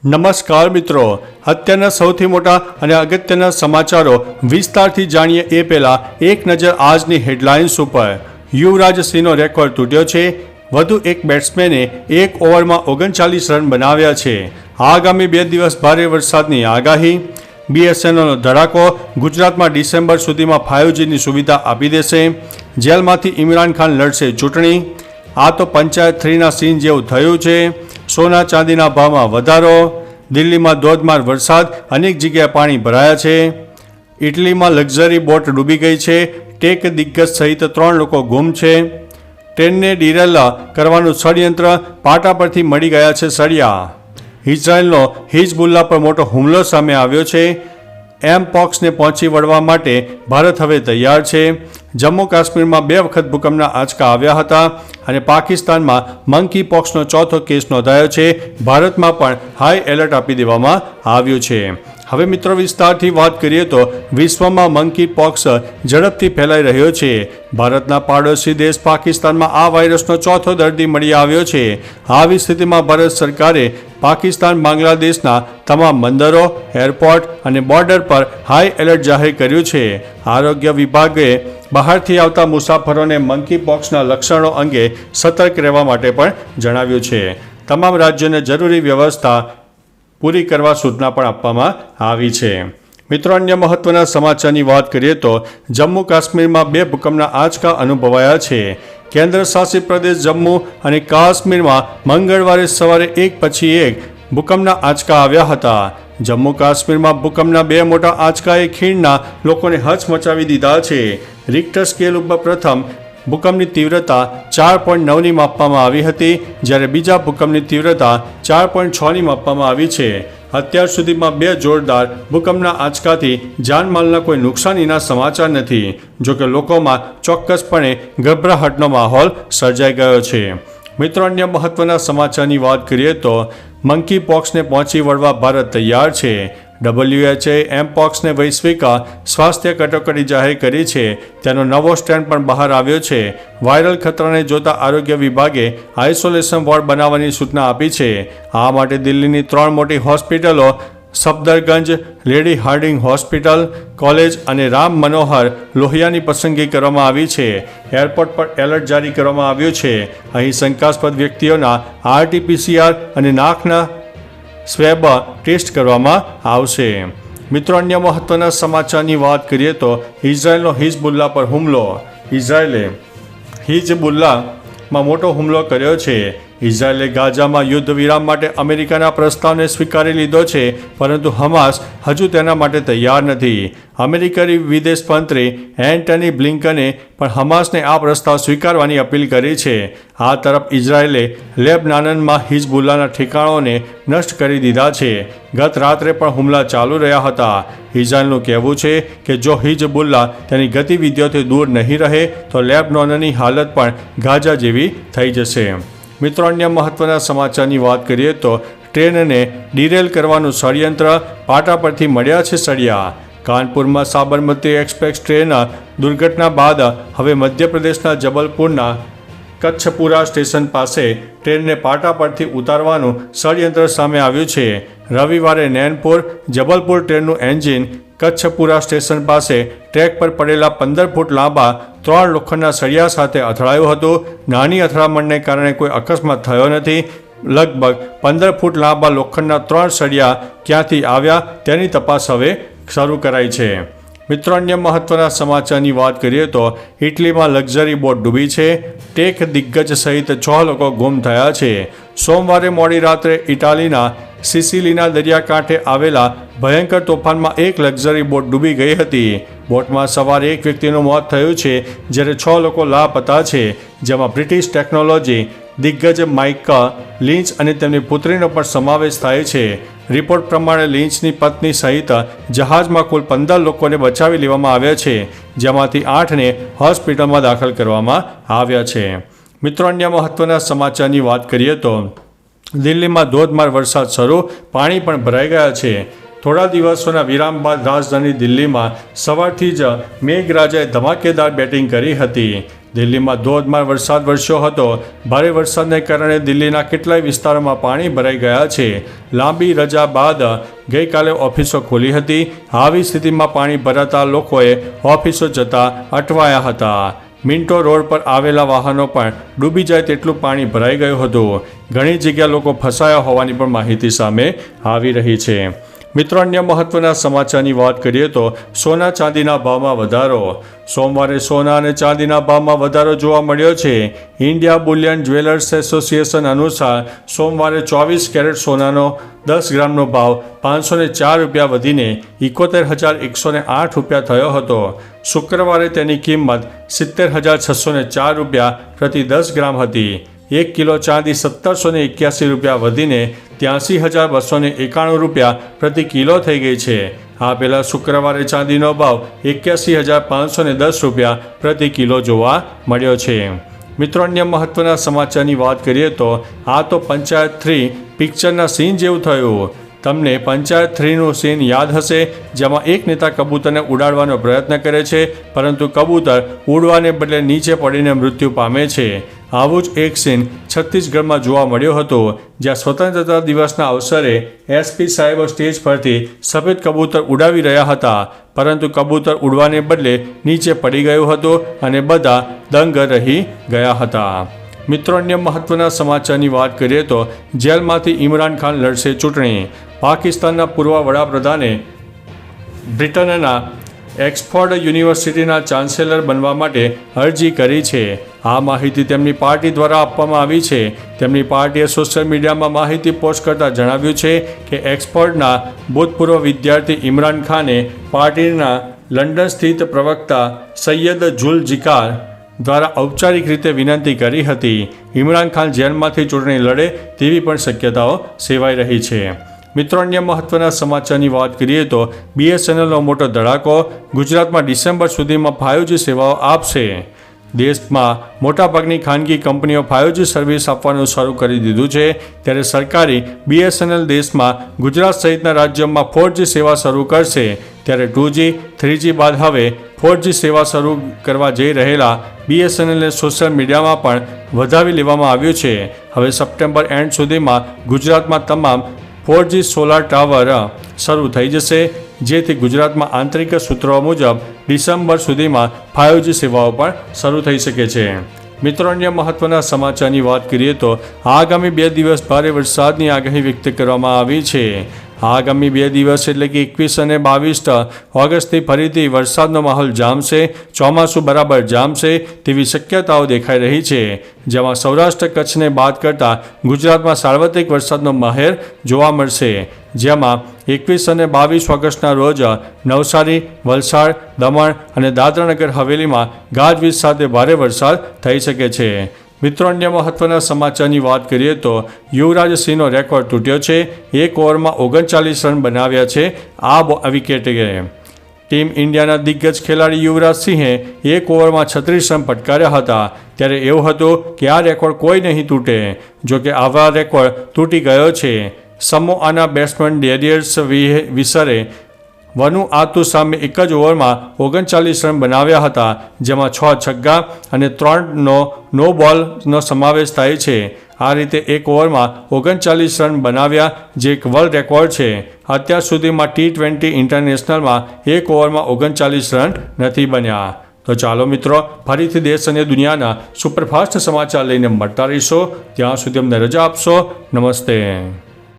નમસ્કાર મિત્રો, અત્યારના સૌથી મોટા અને અગત્યના સમાચારો વિસ્તારથી જાણીએ એ પહેલા એક નજર આજની હેડલાઇન્સ ઉપર। યુવરાજ સિંહનો રેકોર્ડ તૂટ્યો છે। વધુ એક બેટ્સમેને એક ઓવરમાં 39 રન બનાવ્યા છે। આગામી 2 દિવસ ભારે વરસાદની આગાહી। BSNLનો ધડાકો, ગુજરાતમાં ડિસેમ્બર સુધીમાં 5Gની સુવિધા આપી દેશે। જેલમાંથી ઇમરાન ખાન લડશે ચૂંટણી। આ તો પંચાયત 3ના સીન જેવું થયું છે। સોના ચાંદીના ભાવમાં વધારો। દિલ્હીમાં ધોધમાર વરસાદ, અનેક જગ્યાએ પાણી ભરાયા છે। ઇટલીમાં લક્ઝરી બોટ ડૂબી ગઈ છે। ટેક દિગ્ગજ સહિત 3 લોકો ગુમ છે। ટ્રેનને ડિરેલ કરવાનું ષડયંત્ર, પાટા પરથી મળી ગયા છે સળિયા। ઇઝરાયલનો હિઝબુલ્લા પર મોટો હુમલો સામે આવ્યો છે। એમપોક્સને પહોંચી વળવા માટે ભારત હવે તૈયાર છે। જમ્મુ કાશ્મીરમાં 2 વખત ભૂકંપના આંચકા આવ્યા હતા અને પાકિસ્તાનમાં મંકી પોક્સનો 4થો કેસ નોંધાયો છે। ભારતમાં પણ હાઈ એલર્ટ આપી દેવામાં આવ્યું છે। હવે મિત્રો વિસ્તારથી વાત કરીએ તો વિશ્વમાં મંકી પોક્સ ઝડપથી ફેલાઈ રહ્યો છે। ભારતના પાડોશી દેશ પાકિસ્તાનમાં આ વાયરસનો 4થો દર્દી મળી આવ્યો છે। આવી સ્થિતિમાં ભારત સરકારે પાકિસ્તાન બાંગ્લાદેશના તમામ બંદરો, એરપોર્ટ અને બોર્ડર પર હાઈ એલર્ટ જાહેર કર્યું છે। આરોગ્ય વિભાગે બહારથી આવતા મુસાફરોને મંકી પોક્સના લક્ષણો અંગે સતર્ક રહેવા માટે પણ જણાવ્યું છે। તમામ રાજ્યોને જરૂરી વ્યવસ્થા પૂરી કરવા સૂચના પણ આપવામાં આવી છે। મિત્રો, અન્ય મહત્વના સમાચારની વાત કરીએ તો જમ્મુ કાશ્મીરમાં 2 ભૂકંપના આંચકા અનુભવાયા છે। કેન્દ્ર શાસિત પ્રદેશ જમ્મુ અને કાશ્મીરમાં મંગળવારે સવારે એક પછી એક ભૂકંપના આંચકા આવ્યા હતા। જમ્મુ કાશ્મીરમાં ભૂકંપના 2 મોટા આંચકાએ ખીણના લોકોને હચમચાવી દીધા છે। રિક્ટર સ્કેલ ઉપર પ્રથમ ભૂકંપની તીવ્રતા 4.9ની માપવામાં આવી હતી, જ્યારે બીજા ભૂકંપની તીવ્રતા 4.6ની માપવામાં આવી છે। અત્યાર સુધીમાં 2 જોરદાર ભૂકંપના આંચકાથી જાનમાલના કોઈ નુકસાનીના સમાચાર નથી। જોકે લોકોમાં ચોક્કસપણે ગભરાહટનો માહોલ સર્જાઈ ગયો છે। મિત્રો, અન્ય મહત્વના સમાચારની વાત કરીએ તો મંકી પોક્સને પહોંચી વળવા ભારત તૈયાર છે। WHO એમપોક્સને વૈશ્વિક સ્વાસ્થ્ય કટોકટી જાહેર કરી છે। તેનો નવો સ્ટ્રેન્ડ પણ બહાર આવ્યો છે। વાયરલ ખતરાને જોતા આરોગ્ય વિભાગે આઇસોલેશન વોર્ડ બનાવવાની સૂચના આપી છે। આ માટે દિલ્હીની 3 મોટી હોસ્પિટલો Safdarjung, lady Hardinge hospital, college અને રામ મનોહર લોહિયાની પસંદગી કરવામાં આવી છે। એરપોર્ટ પર એલર્ટ જારી કરવામાં આવ્યું છે। અહીં શંકાસ્પદ વ્યક્તિઓના RT-PCR અને નાકના સ્વેબ ટેસ્ટ કરવામાં આવશે। મિત્રો, અન્ય મહત્વના સમાચારની વાત કરીએ તો ઇઝરાયલનો હિઝબુલ્લા પર હુમલો। ઇઝરાયલે હિઝબુલ્લામાં મોટો હુમલો કર્યો છે। ઇઝરાયલે ગાઝામાં યુદ્ધ વિરામ માટે અમેરિકાના પ્રસ્તાવને સ્વીકારી લીધો છે, પરંતુ હમાસ હજુ તેના માટે તૈયાર નથી। અમેરિકી વિદેશ મંત્રી એન્ટની બ્લિંકને પણ હમાસને આ પ્રસ્તાવ સ્વીકારવાની અપીલ કરી છે। આ તરફ ઇઝરાયલે લેબનાનમાં હિઝબુલ્લાના ઠેકાણોને નષ્ટ કરી દીધા છે। ગત રાત્રે પણ હુમલા ચાલુ રહ્યા હતા। ઇઝરાયલનું કહેવું છે કે જો હિઝબુલ્લા તેની ગતિવિધિઓથી દૂર નહીં રહે તો લેબનોનની હાલત પણ ગાઝા જેવી થઈ જશે। મિત્રો, અન્ય મહત્વના સમાચારની વાત કરીએ તો ટ્રેનને ડિરેલ કરવાનું ષડયંત્ર, પાટા પરથી મળ્યા છે સળિયા। કાનપુરમાં સાબરમતી એક્સપ્રેસ ટ્રેન દુર્ઘટના બાદ હવે મધ્યપ્રદેશના જબલપુરના કચ્છપુરા સ્ટેશન પાસે ટ્રેનને પાટા પરથી ઉતારવાનું ષડયંત્ર સામે આવ્યું છે। રવિવારે નૈનપુર જબલપુર ટ્રેનનું એન્જિન કચ્છપુરા સ્ટેશન પાસે ટ્રેક પર પડેલા 15 ફૂટ લાંબા 3 લોખંડના સળિયા સાથે અથડાયું હતું। નાની અથડામણને કારણે કોઈ અકસ્માત થયો નથી। લગભગ 15 ફૂટ લાંબા લોખંડના 3 સળિયા ક્યાંથી આવ્યા તેની તપાસ હવે શરૂ કરાઈ છે। મિત્રો, અન્ય મહત્વના સમાચારની વાત કરીએ તો ઇટલીમાં લક્ઝરી બોટ ડૂબી છે। ટેક દિગ્ગજ સહિત 6 લોકો ગુમ થયા છે। સોમવારે મોડી રાત્રે ઇટાલીના સિસિલીના દરિયાકાંઠે આવેલા ભયંકર તોફાનમાં એક લક્ઝરી બોટ ડૂબી ગઈ હતી। બોટમાં સવાર એક વ્યક્તિનું મોત થયું છે, જ્યારે 6 લોકો લાપતા છે, જેમાં બ્રિટિશ ટેકનોલોજી દિગ્ગજ માઇક લિંચ અને તેમની પુત્રીનો પણ સમાવેશ થાય છે। રિપોર્ટ પ્રમાણે લિંચની પત્ની સહિત જહાજમાં કુલ 15 લોકોને બચાવી લેવામાં આવ્યા છે, જેમાંથી 8ને હોસ્પિટલમાં દાખલ કરવામાં આવ્યા છે। મિત્રો, અન્ય મહત્વના સમાચારની વાત કરીએ તો દિલ્હીમાં ધોધમાર વરસાદ શરૂ, પાણી પણ ભરાઈ ગયા છે। થોડા દિવસોના વિરામ બાદ રાજધાની દિલ્હીમાં સવારથી જ મેઘરાજાએ ધમાકેદાર બેટિંગ કરી હતી। દિલ્હીમાં ધોધમાર વરસાદ વરસ્યો હતો. ભારે વરસાદને કારણે દિલ્હીના કેટલાય વિસ્તારોમાં પાણી ભરાઈ ગયા છે. લાંબી રજા બાદ ગઈકાલે ઓફિસો ખોલી હતી. આવી સ્થિતિમાં પાણી ભરાતા લોકોએ ઓફિસો જતા અટવાયા હતા. મિન્ટો રોડ પર આવેલા વાહનો પણ ડૂબી જાય તેટલું પાણી ભરાઈ ગયું હતું. ઘણી જગ્યા લોકો ફસાયા હોવાની પણ માહિતી સામે આવી રહી છે. મિત્રો, અન્ય મહત્વના સમાચારની વાત કરીએ તો સોના ચાંદીના ભાવમાં વધારો. સોમવારે સોના અને ચાંદીના ભાવમાં વધારો જોવા મળ્યો છે. ઇન્ડિયા બુલિયન જ્વેલર્સ એસોસિએશન અનુસાર સોમવારે 24 કેરેટ સોનાનો 10 ગ્રામનો ભાવ 504 રૂપિયા વધીને 71,108 રૂપિયા થયો હતો. શુક્રવારે તેની કિંમત 70,604 રૂપિયા પ્રતિ 10 ગ્રામ હતી. 1 કિલો ચાંદી 1,781 રૂપિયા વધીને 83,291 રૂપિયા પ્રતિ કિલો થઈ ગઈ છે. આ પહેલાં શુક્રવારે ચાંદીનો ભાવ 81,510 રૂપિયા પ્રતિ કિલો જોવા મળ્યો છે. મિત્રો, અન્ય મહત્વના સમાચારની વાત કરીએ તો આ તો પંચાયત 3 પિક્ચરના સીન જેવું થયું. તમને પંચાયત 3નું સીન યાદ હશે, જેમાં એક નેતા કબૂતરને ઉડાડવાનો પ્રયત્ન કરે છે, પરંતુ કબૂતર ઉડવાને બદલે નીચે પડીને મૃત્યુ પામે છે. આવું જ એક સીન છત્તીસગઢમાં જોવા મળ્યો હતો, જ્યાં સ્વતંત્રતા દિવસના અવસરે એસપી સાહેબો સ્ટેજ પરથી સફેદ કબૂતર ઉડાવી રહ્યા હતા, પરંતુ કબૂતર ઉડવાને બદલે નીચે પડી ગયું હતું અને બધા દંગ રહી ગયા હતા. મિત્રો, અન્ય મહત્વના સમાચારની વાત કરીએ તો જેલમાંથી ઇમરાન ખાન લડશે ચૂંટણી. પાકિસ્તાનના પૂર્વ વડાપ્રધાને બ્રિટનના એક્સફોર્ડ યુનિવર્સિટીના ચાન્સેલર બનવા માટે અરજી કરી છે. આ માહિતી તેમની પાર્ટી દ્વારા આપવામાં આવી છે. તેમની પાર્ટીએ સોશિયલ મીડિયામાં માહિતી પોસ્ટ કરતાં જણાવ્યું છે કે એક્સફોર્ડના ભૂતપૂર્વ વિદ્યાર્થી ઇમરાન ખાને પાર્ટીના લંડન સ્થિત પ્રવક્તા સૈયદ ઝુલ્ફિકાર દ્વારા ઔપચારિક રીતે વિનંતી કરી હતી. ઇમરાન ખાન જેલમાંથી ચૂંટણી લડે તેવી પણ શક્યતાઓ સેવાઈ રહી છે. મિત્રો, અન્ય મહત્વના સમાચારની વાત કરીએ તો BSNLનો મોટો ધડાકો. ગુજરાતમાં ડિસેમ્બર સુધીમાં 5G સેવાઓ આપશે. દેશમાં મોટાભાગની ખાનગી કંપનીઓ 5G સર્વિસ આપવાનું શરૂ કરી દીધું છે, ત્યારે સરકારી BSNL દેશમાં ગુજરાત સહિતના રાજ્યોમાં 4G સેવા શરૂ કરશે. ત્યારે 2G, 3G બાદ હવે 4G સેવા શરૂ કરવા જઈ રહેલા BSNLને સોશિયલ મીડિયામાં પણ વધાવી લેવામાં આવ્યું છે. હવે સપ્ટેમ્બર એન્ડ સુધીમાં ગુજરાતમાં તમામ 4G સોલાર ટાવર શરૂ થઈ જશે, જેથી ગુજરાતમાં આંતરિક સૂત્રો મુજબ ડિસેમ્બર સુધીમાં 5G સેવાઓ પણ શરૂ થઈ શકે છે. મિત્રો, અન્ય મહત્વના સમાચારની વાત કરીએ તો આગામી 2 દિવસ ભારે વરસાદની આગાહી વ્યક્ત કરવામાં આવી છે. આગામી 2 દિવસ એટલે કે 21 અને 22 ઓગસ્ટથી ફરીથી વરસાદનો માહોલ જામશે. ચોમાસું બરાબર જામશે તેવી શક્યતાઓ દેખાઈ રહી છે, જેમાં સૌરાષ્ટ્ર કચ્છને બાદ કરતાં ગુજરાતમાં સાર્વત્રિક વરસાદનો મહેર જોવા મળશે. જેમાં 21 અને 22 ઓગસ્ટના રોજ નવસારી, વલસાડ, દમણ અને દાદરાનગર હવેલીમાં ગાજવીજ સાથે ભારે વરસાદ થઈ શકે છે. મિત્રો, અન્ય મહત્વના સમાચારની વાત કરીએ તો યુવરાજ સિંહનો રેકોર્ડ તૂટ્યો છે. 1 ઓવરમાં 39 રન બનાવ્યા છે આ વિકેટે. ટીમ ઇન્ડિયાના દિગ્ગજ ખેલાડી યુવરાજ સિંહે 1 ઓવરમાં 36 રન ફટકાર્યા હતા. ત્યારે એવું હતું કે આ રેકોર્ડ કોઈ નહીં તૂટે, જોકે આવા રેકોર્ડ તૂટી ગયો છે. સમોઆના બેટ્સમેન ડેરિયસ વિસરે વનુઆતુ સામે એક જ ઓવરમાં 39 રન બનાવ્યા હતા, જેમાં 6 છગ્ગા અને 3 નો બોલનો સમાવેશ થાય છે. આ રીતે 1 ઓવરમાં 39 રન બનાવ્યા, જે એક વર્લ્ડ રેકોર્ડ છે. અત્યાર સુધીમાં T20 ઇન્ટરનેશનલમાં 1 ઓવરમાં 39 રન નથી બન્યા. તો ચાલો મિત્રો, ફરીથી દેશ અને દુનિયાના સુપરફાસ્ટ સમાચાર લઈને મળતા રહીશો. ત્યાં સુધી અમને રજા આપશો. નમસ્તે.